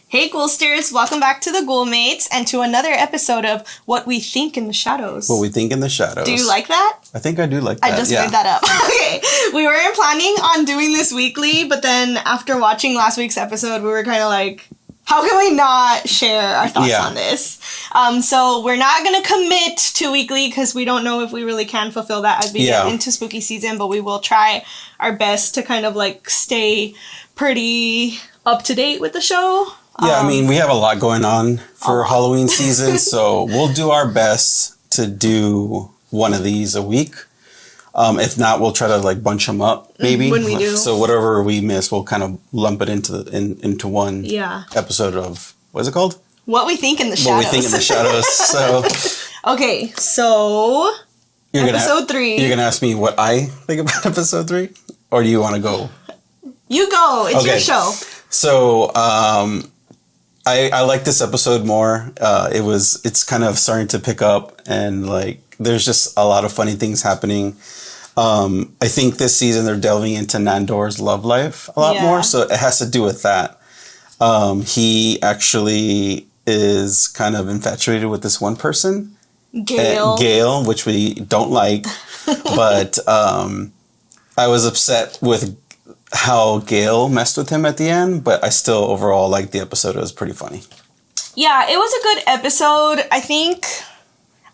Hey Ghoulsters, welcome back to the Ghoul Mates and to another episode of What We Think in the Shadows. What We Think in the Shadows. Do you like that? I think I do like that. I just made that up. Okay, we weren't planning on doing this weekly, but then after watching last week's episode, we were kind of like, how can we not share our thoughts on this? So we're not going to commit to weekly because we don't know if we really can fulfill that as we get into spooky season, but we will try our best to kind of like stay pretty up to date with the show. Yeah, I mean, we have a lot going on for Halloween season, so we'll do our best to do one of these a week. If not, we'll try to like bunch them up, maybe. When we do. So whatever we miss, we'll kind of lump it into one episode of, what is it called? What We Think in the Shadows. What We Think in the Shadows. So, okay, so episode 3. You're going to ask me what I think about episode 3? Or do you want to go? You go. It's your show. So, I like this episode more. It's kind of starting to pick up, and like there's just a lot of funny things happening. I think this season they're delving into Nandor's love life a lot more, so it has to do with that. He actually is kind of infatuated with this one person, Gail, which we don't like, but I was upset with how Gail messed with him at the end, but I still overall liked the episode. It was pretty funny. Yeah, it was a good episode. I think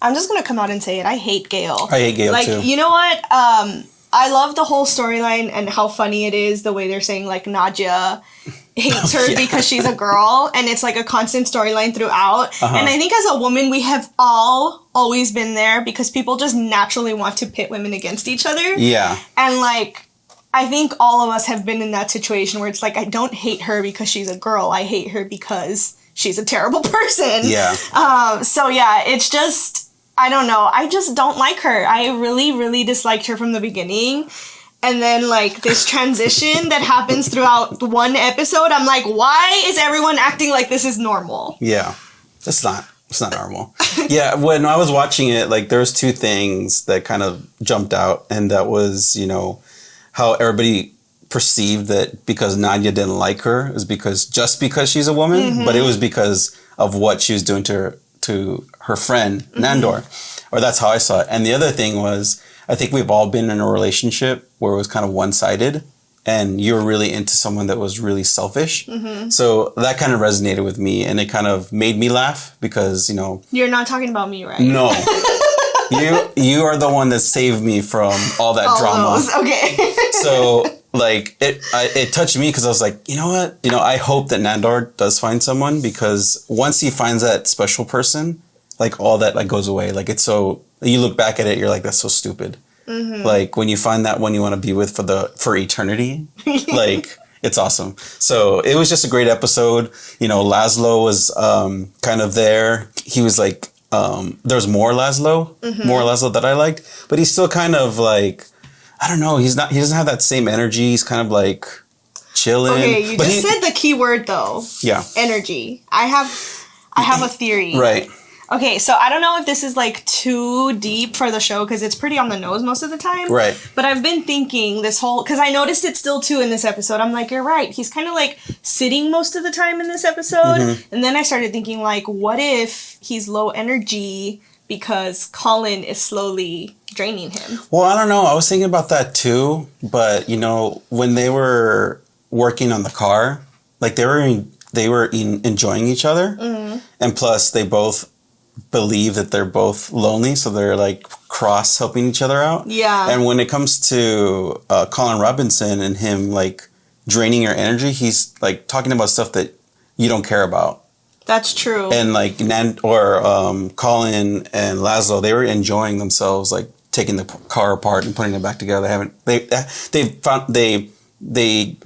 I'm just gonna come out and say it. I hate Gail. I hate Gail too. You know what? I love the whole storyline and how funny it is. The way they're saying like Nadia hates her because she's a girl, and it's like a constant storyline throughout. And I think as a woman, we have always been there because people just naturally want to pit women against each other. Yeah, and like, I think all of us have been in that situation where it's like, I don't hate her because she's a girl. I hate her because she's a terrible person. Yeah. So yeah, it's just, I don't know. I just don't like her. I really, really disliked her from the beginning. And then like this transition that happens throughout one episode, I'm like, why is everyone acting like this is normal? Yeah. It's not normal. Yeah. When I was watching it, like there was two things that kind of jumped out, and that was, how everybody perceived that because Nadia didn't like her is because she's a woman, but it was because of what she was doing to her friend Nandor, or that's how I saw it. And the other thing was, I think we've all been in a relationship where it was kind of one-sided, and you were really into someone that was really selfish. So that kind of resonated with me, and it kind of made me laugh because you're not talking about me, right? No. You are the one that saved me from all that drama. Okay. So like it touched me because I was like, you know what? I hope that Nandor does find someone, because once he finds that special person, like all that like goes away. Like it's so, you look back at it, you're like, that's so stupid. Like when you find that one you want to be with for eternity, like it's awesome. So it was just a great episode. Lazlo was kind of there. He was like, there's more Lazlo that I liked, but he's still kind of like, I don't know. He doesn't have that same energy. He's kind of like chilling. Okay, you just said the key word though. Yeah. Energy. I have a theory. Right. Okay, so I don't know if this is like too deep for the show because it's pretty on the nose most of the time. Right. But I've been thinking because I noticed it still too in this episode. I'm like, you're right. He's kind of like sitting most of the time in this episode. And then I started thinking like, what if he's low energy because Collin is slowly draining him? Well, I don't know. I was thinking about that too. But, when they were working on the car, like they were enjoying each other. And plus they both believe that they're both lonely, so they're like cross helping each other out. Yeah. And when it comes to Collin Robinson and him like draining your energy, he's like talking about stuff that you don't care about. That's true. And like Collin and Lazlo, they were enjoying themselves, like taking the car apart and putting it back together. They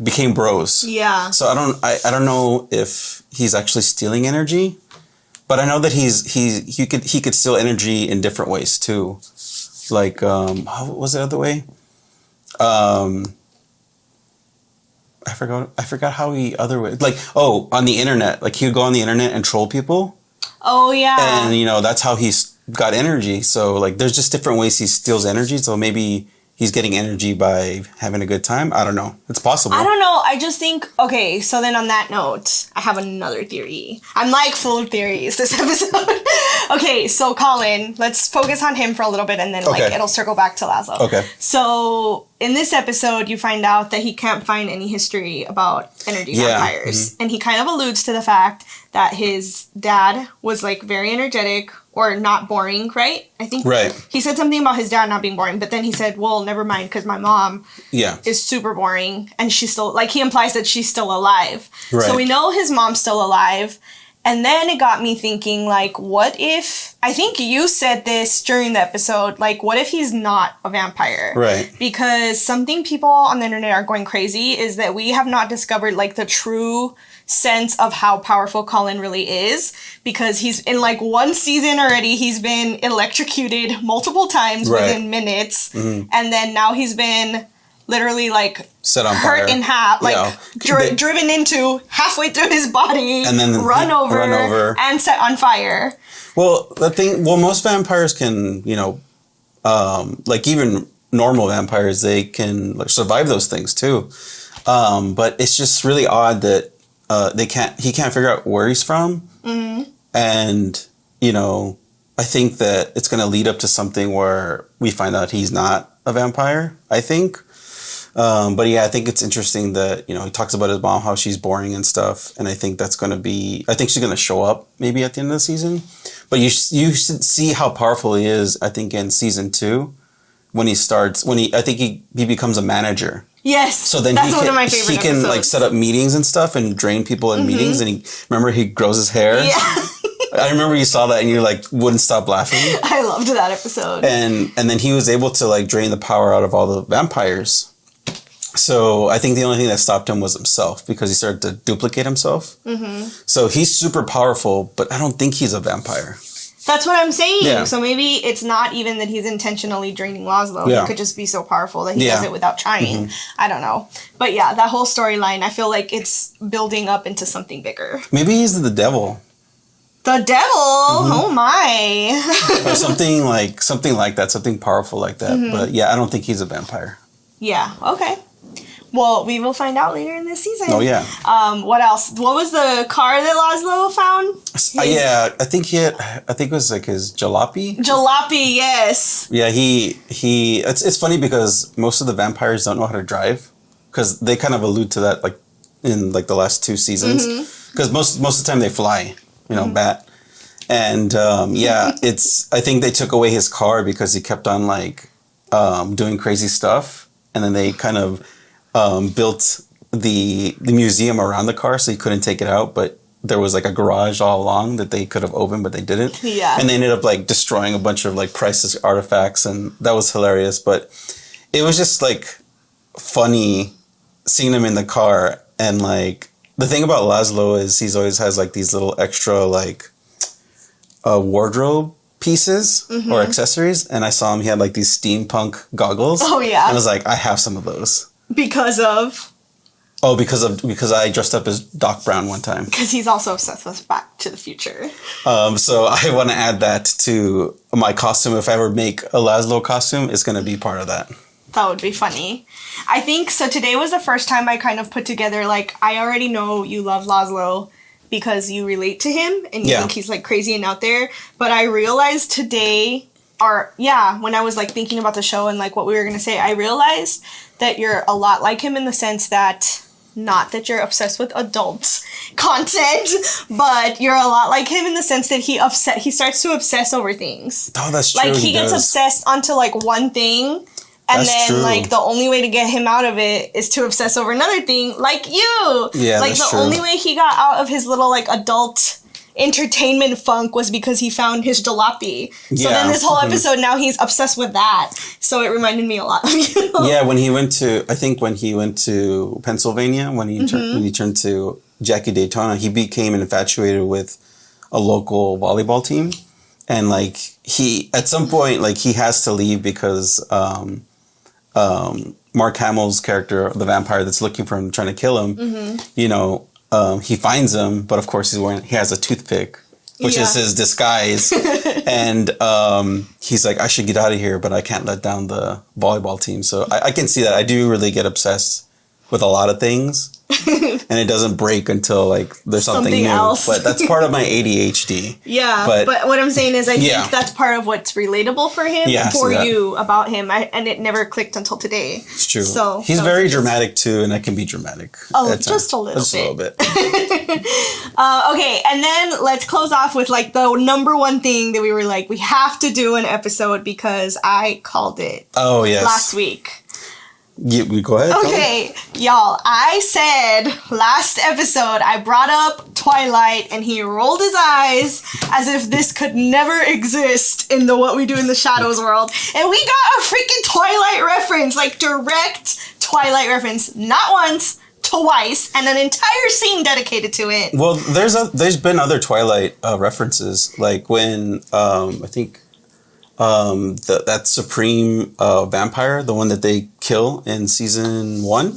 became bros. Yeah. So I don't know if he's actually stealing energy. But I know that he could steal energy in different ways too. Like, how was the other way? I forgot how other way. Like, on the internet. Like he would go on the internet and troll people. Oh yeah. And that's how he's got energy. So like, there's just different ways he steals energy. So maybe he's getting energy by having a good time. I don't know. It's possible. I don't know. I just think, okay, so then on that note, I have another theory. I'm like full of theories this episode. Okay, so Collin, let's focus on him for a little bit and then like it'll circle back to Lazlo. Okay. So in this episode, you find out that he can't find any history about energy vampires. And he kind of alludes to the fact that his dad was like very energetic or not boring, right? I think he said something about his dad not being boring, but then he said, well, never mind, because my mom is super boring and she's still, like, he implies that she's still alive. Right. So we know his mom's still alive. And then it got me thinking, like, what if, I think you said this during the episode, like, what if he's not a vampire? Right. Because something people on the internet are going crazy is that we have not discovered, like, the true sense of how powerful Collin really is, because he's in like one season already he's been electrocuted multiple times within minutes, and then now he's been literally like set on fire, in half, like driven into halfway through his body, and then run over and set on fire. Well, most vampires can, like even normal vampires, they can like survive those things too, but it's just really odd that he can't figure out where he's from. And, I think that it's going to lead up to something where we find out he's not a vampire, I think. But yeah, I think it's interesting that, he talks about his mom, how she's boring and stuff. And I think she's going to show up maybe at the end of the season. But you should see how powerful he is, I think, in season 2 I think he becomes a manager. Yes, so then that's one of my favorite episodes. Like set up meetings and stuff and drain people in meetings. And he grows his hair. Yeah, I remember you saw that and you like wouldn't stop laughing. I loved that episode. And then he was able to like drain the power out of all the vampires. So I think the only thing that stopped him was himself, because he started to duplicate himself. So he's super powerful, but I don't think he's a vampire. That's what I'm saying. Yeah. So maybe it's not even that he's intentionally draining Lazlo. Yeah. He could just be so powerful that he does it without trying. I don't know. But yeah, that whole storyline, I feel like it's building up into something bigger. Maybe he's the devil. The devil? Oh my. Or something like that, something powerful like that. But yeah, I don't think he's a vampire. Yeah, okay. Well, we will find out later in this season. Oh, yeah. What else? What was the car that Lazlo found? I think it was like his jalopy. Jalopy, yes. Yeah, it's funny because most of the vampires don't know how to drive, because they kind of allude to that like in like the last 2 seasons. Because most of the time they fly, bat. And I think they took away his car because he kept on like doing crazy stuff, and then they kind of built the museum around the car so he couldn't take it out, but there was like a garage all along that they could have opened, but they didn't. Yeah. And they ended up like destroying a bunch of like priceless artifacts, and that was hilarious. But it was just like funny seeing him in the car. And like the thing about Lazlo is he always has like these little extra like wardrobe pieces or accessories. And I saw him, he had like these steampunk goggles. Oh yeah. And I was like, I have some of those. Because I dressed up as Doc Brown one time. Because he's also obsessed with Back to the Future. So I want to add that to my costume. If I ever make a Lazlo costume, it's going to be part of that. That would be funny. I think, so today was the first time I kind of put together, like, I already know you love Lazlo because you relate to him and you think he's like crazy and out there. But I realized today, when I was like thinking about the show and like what we were going to say, I realized that you're a lot like him in the sense that, not that you're obsessed with adult content, but you're a lot like him in the sense that he starts to obsess over things. Oh, that's true. Like he gets obsessed onto like one thing, and then like the only way to get him out of it is to obsess over another thing, like you. Yeah, like the only way he got out of his little like adult entertainment funk was because he found his jalopy. So then this whole episode, now he's obsessed with that. So it reminded me a lot of you. Yeah, when he went to Pennsylvania, when he turned to Jackie Daytona, he became infatuated with a local volleyball team. And like at some point, like he has to leave because Mark Hamill's character, the vampire that's looking for him, trying to kill him, he finds him, but of course he has a toothpick, which is his disguise. And he's like, I should get out of here, but I can't let down the volleyball team. So I can see that. I do really get obsessed with a lot of things. And it doesn't break until like there's something new. Else. But that's part of my ADHD. Yeah. But what I'm saying is I think that's part of what's relatable for him and for you about him. And it never clicked until today. It's true. So he's very dramatic too, and I can be dramatic. Oh, just a little bit. Okay, and then let's close off with like the number one thing that we were like, we have to do an episode because I called it. Oh, yes. Last week. Go ahead. Okay, y'all, I said last episode, I brought up Twilight and he rolled his eyes as if this could never exist in the What We Do in the Shadows world. And we got a freaking Twilight reference, like direct Twilight reference. Not once, twice, and an entire scene dedicated to it. Well, there's been other Twilight references, like when I think that supreme vampire, the one that they kill in season 1,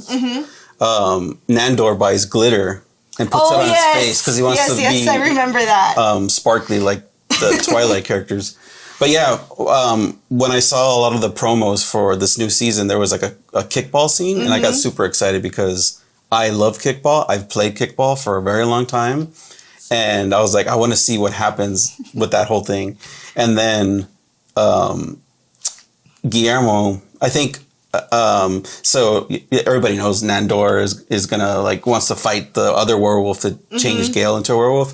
Nandor buys glitter and puts it on his face because he wants to be. Yes, I remember that. Sparkly like the Twilight characters. But yeah, when I saw a lot of the promos for this new season, there was like a kickball scene, and I got super excited because I love kickball. I've played kickball for a very long time, and I was like, I want to see what happens with that whole thing. And then Guillermo, I think, so everybody knows Nandor is gonna like wants to fight the other werewolf to change Gail into a werewolf.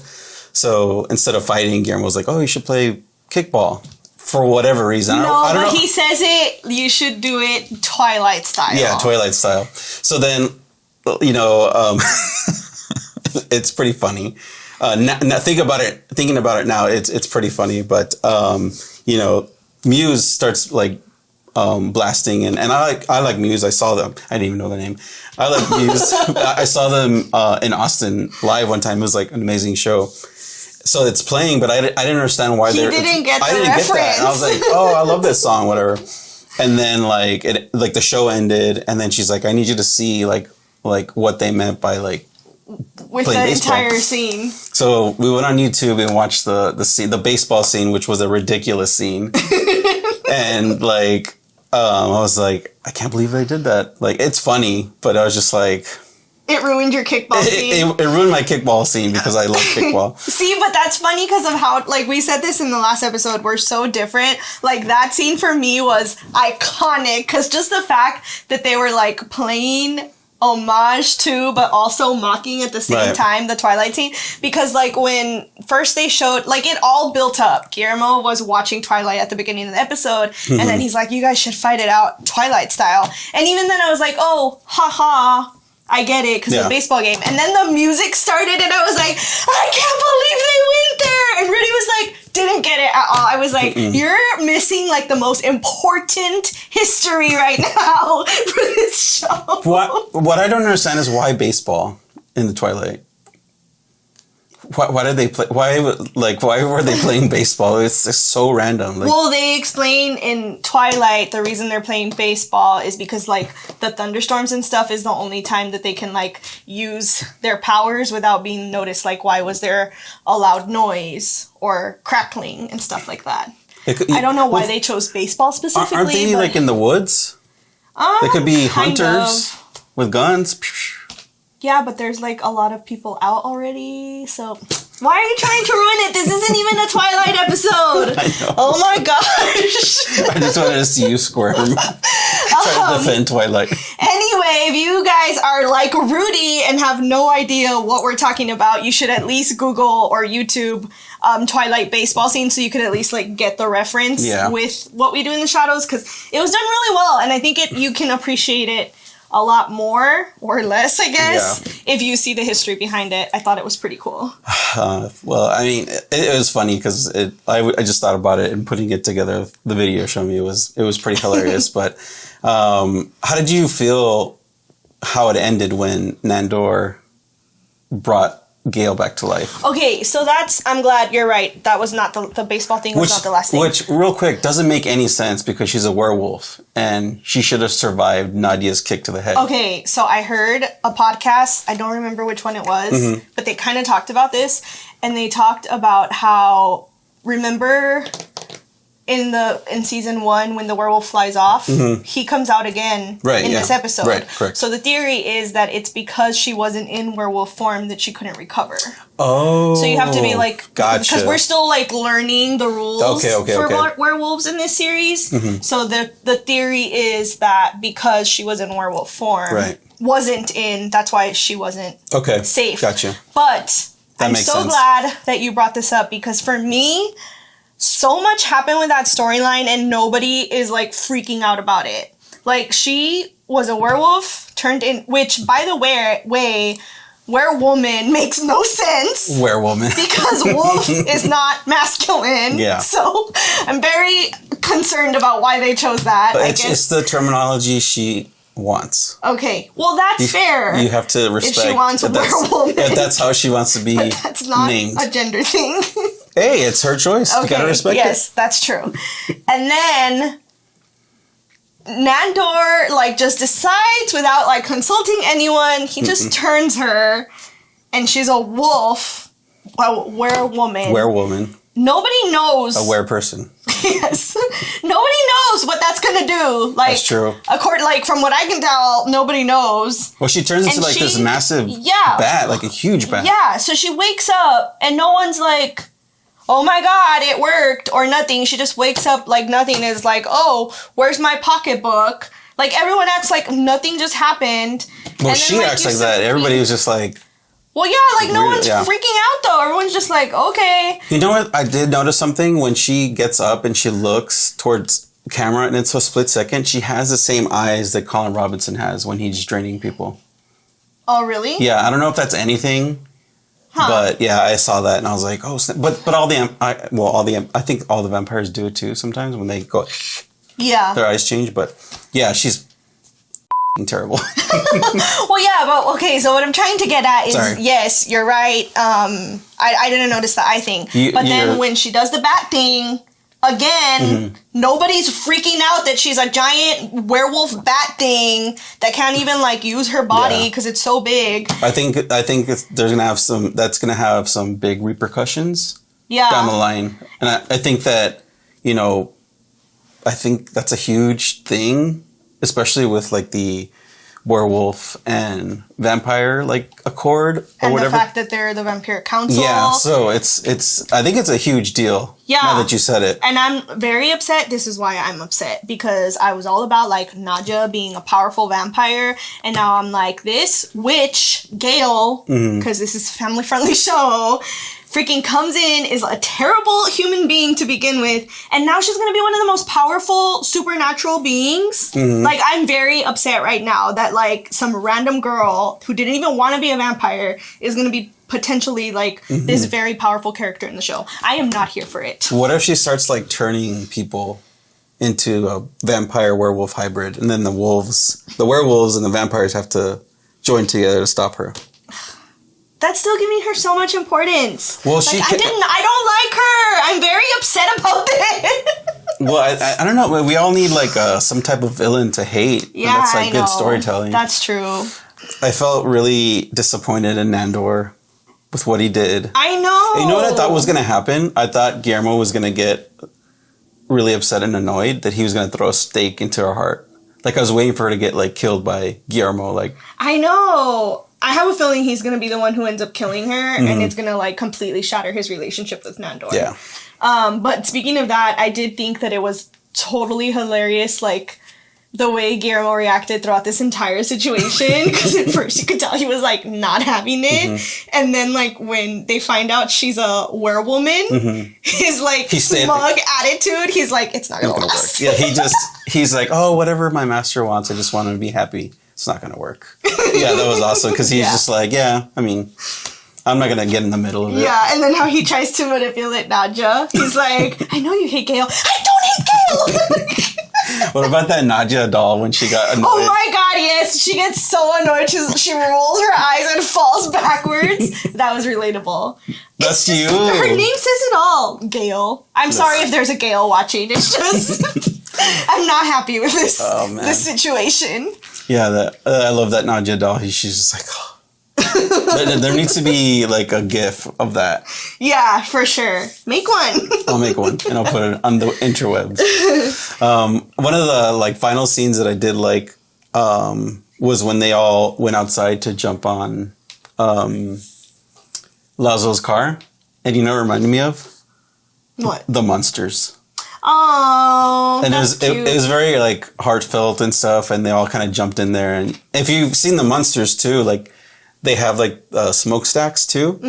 So instead of fighting, Guillermo was like, oh, you should play kickball for whatever reason. I don't know. He says it, you should do it Twilight style. Yeah, Twilight style. So then, it's pretty funny. Thinking about it now, it's pretty funny. But Muse starts like blasting, and I like Muse. I saw them. I didn't even know the name. I like Muse. I saw them in Austin live one time. It was like an amazing show. So it's playing, but I didn't understand why they didn't get the I didn't reference. get that. And I was like, oh, I love this song, whatever. And then like the show ended, and then she's like, I need you to see like what they meant by like with the baseball. Entire scene. So we went on YouTube and watched the scene, the baseball scene, which was a ridiculous scene. And like I was like, I can't believe they did that. Like, it's funny, but I was just like, it ruined your kickball scene. It ruined my kickball scene because I love kickball. See, but that's funny because of how, like, we said this in the last episode, we're so different. Like, that scene for me was iconic because just the fact that they were, like, playing homage to, but also mocking at the same time, the Twilight scene. Because, like, when first they showed, like, it all built up. Guillermo was watching Twilight at the beginning of the episode, and then he's like, you guys should fight it out Twilight style. And even then I was like, oh, haha. I get it, because it's a baseball game. And then the music started, and I was like, I can't believe they went there! And Rudy was like, didn't get it at all. I was like, you're missing, like, the most important history right now for this show. What I don't understand is why baseball in the Twilight? Why did they play? Why were they playing baseball? It's just so random. Like, well, they explain in Twilight the reason they're playing baseball is because like the thunderstorms and stuff is the only time that they can like use their powers without being noticed. Like, why was there a loud noise or crackling and stuff like that? I don't know why they chose baseball specifically. Aren't they like in the woods? They could be hunters with guns. Yeah, but there's like a lot of people out already, so why are you trying to ruin it? This isn't even a Twilight episode. I know. Oh my gosh. I just wanted to see you squirm. Try to defend Twilight. Anyway, if you guys are like Rudy and have no idea what we're talking about, you should at least Google or YouTube Twilight baseball scene so you could at least like get the reference with What We Do in the Shadows, because it was done really well, and I think you can appreciate it a lot more or less, I guess, if you see the history behind it. I thought it was pretty cool. Well, I mean, it was funny because I just thought about it and putting it together. The video showed me it was pretty hilarious. But how did you feel how it ended when Nandor brought Gail back to life. Okay, so I'm glad you're right. That was not the baseball thing was not the last thing. Which, real quick, doesn't make any sense because she's a werewolf and she should have survived Nadia's kick to the head. Okay, so I heard a podcast, I don't remember which one it was, but they kind of talked about this, and they talked about how, remember in season 1 when the werewolf flies off, he comes out again in this episode. Right, correct. So the theory is that it's because she wasn't in werewolf form that she couldn't recover. Oh, so you have to be like, gotcha. Because we're still like learning the rules for werewolves in this series. So the theory is that because she was in werewolf form, that's why she wasn't safe. Gotcha. But I'm so glad that you brought this up because for me, so much happened with that storyline and nobody is like freaking out about it. Like she was a werewolf turned in, which by the way, werewoman makes no sense. Werewoman. Because wolf is not masculine. Yeah. So I'm very concerned about why they chose that. But it's the terminology she wants. Okay. Well, that's fair. You have to respect. If she wants a werewoman. If that's how she wants to be named. That's not a gender thing. Hey, it's her choice. Okay, you gotta respect it. Yes, that's true. And then Nandor like just decides without like consulting anyone, he just turns her and she's a wolf, a werewoman. Werewoman. Nobody knows. A wereperson. Yes. Nobody knows what that's gonna do. Like, that's true. From what I can tell, nobody knows. Well, she turns into this massive bat, like a huge bat. Yeah, so she wakes up and no one's like, oh my god, it worked, or nothing. She just wakes up like nothing is like, oh, where's my pocketbook? Like, everyone acts like nothing just happened. Well, she acts like that. Everybody was just like... Well, yeah, like, no one's freaking out, though. Everyone's just like, okay. You know what? I did notice something when she gets up and she looks towards camera, and it's a split second. She has the same eyes that Collin Robinson has when he's draining people. Oh, really? Yeah, I don't know if that's anything... But yeah, I saw that and I was like, oh, but I think all the vampires do it too sometimes when they go, their eyes change. But yeah, she's terrible. Well, yeah, but okay. So what I'm trying to get at is, yes, you're right. I didn't notice the eye thing, but then when she does the bat thing again, nobody's freaking out that she's a giant werewolf bat thing that can't even like use her body because it's so big. I think that's gonna have some big repercussions down the line, and I think that I think that's a huge thing, especially with like the werewolf and vampire like accord or and whatever. The fact that they're the vampire council. Yeah, so it's I think it's a huge deal. Yeah. Now that you said it. And I'm very upset. This is why I'm upset, because I was all about like Nadia being a powerful vampire, and now I'm like, this witch Gail, because this is a family friendly show, freaking comes in, is a terrible human being to begin with, and now she's gonna be one of the most powerful supernatural beings. Like, I'm very upset right now that like some random girl who didn't even want to be a vampire is gonna be potentially like this very powerful character in the show. I am not here for it. What if she starts like turning people into a vampire werewolf hybrid, and then the werewolves and the vampires have to join together to stop her? That's still giving her so much importance. Well, I don't like her. I'm very upset about this. Well, I don't know. We all need like some type of villain to hate. Yeah, that's like good storytelling. That's true. I felt really disappointed in Nandor with what he did. I know. And you know what I thought was going to happen? I thought Guillermo was going to get really upset and annoyed that he was going to throw a stake into her heart. Like, I was waiting for her to get like killed by Guillermo. Like, I know. I have a feeling he's going to be the one who ends up killing her, and it's going to like completely shatter his relationship with Nandor. Yeah. But speaking of that, I did think that it was totally hilarious, like, the way Guillermo reacted throughout this entire situation, because at first you could tell he was like not having it, and then like when they find out she's a werewoman, his like smug attitude, he's like, it's not gonna last. Work. Yeah, he's like, oh, whatever my master wants, I just want him to be happy. It's not gonna work. Yeah, that was awesome, because he's just like, yeah, I mean, I'm not gonna get in the middle of it. Yeah, and then how he tries to manipulate Nadia. He's like, I know you hate Gail. I don't hate Gail! What about that Nadia doll when she got annoyed? Oh my god, yes! She gets so annoyed, she rolls her eyes and falls backwards. That was relatable. That's you. Her name says it all, Gail. I'm sorry if there's a Gail watching. It's just... I'm not happy with this situation. Yeah, I love that Nadia doll. She's just like... Oh. there needs to be like a GIF of that. Yeah, for sure. Make one. I'll make one and I'll put it on the interwebs. One of the like final scenes that I did like was when they all went outside to jump on Lazlo's car. And you know what it reminded me of? What? The Monsters. Oh, and that's it was very like heartfelt and stuff, and they all kind of jumped in there. And if you've seen the Monsters too, like they have like smokestacks too,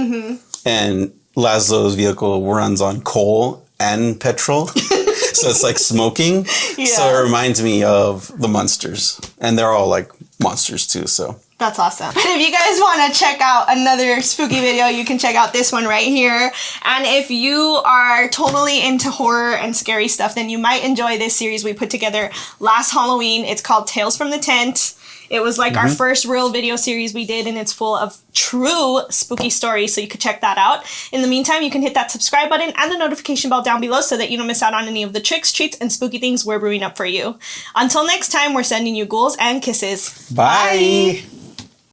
and Lazlo's vehicle runs on coal and petrol, so it's like smoking. Yeah. So it reminds me of the Monsters, and they're all like monsters too. So. That's awesome. If you guys want to check out another spooky video, you can check out this one right here. And if you are totally into horror and scary stuff, then you might enjoy this series we put together last Halloween. It's called Tales from the Tent. It was like our first real video series we did, and it's full of true spooky stories, so you could check that out. In the meantime, you can hit that subscribe button and the notification bell down below so that you don't miss out on any of the tricks, treats, and spooky things we're brewing up for you. Until next time, we're sending you ghouls and kisses. Bye.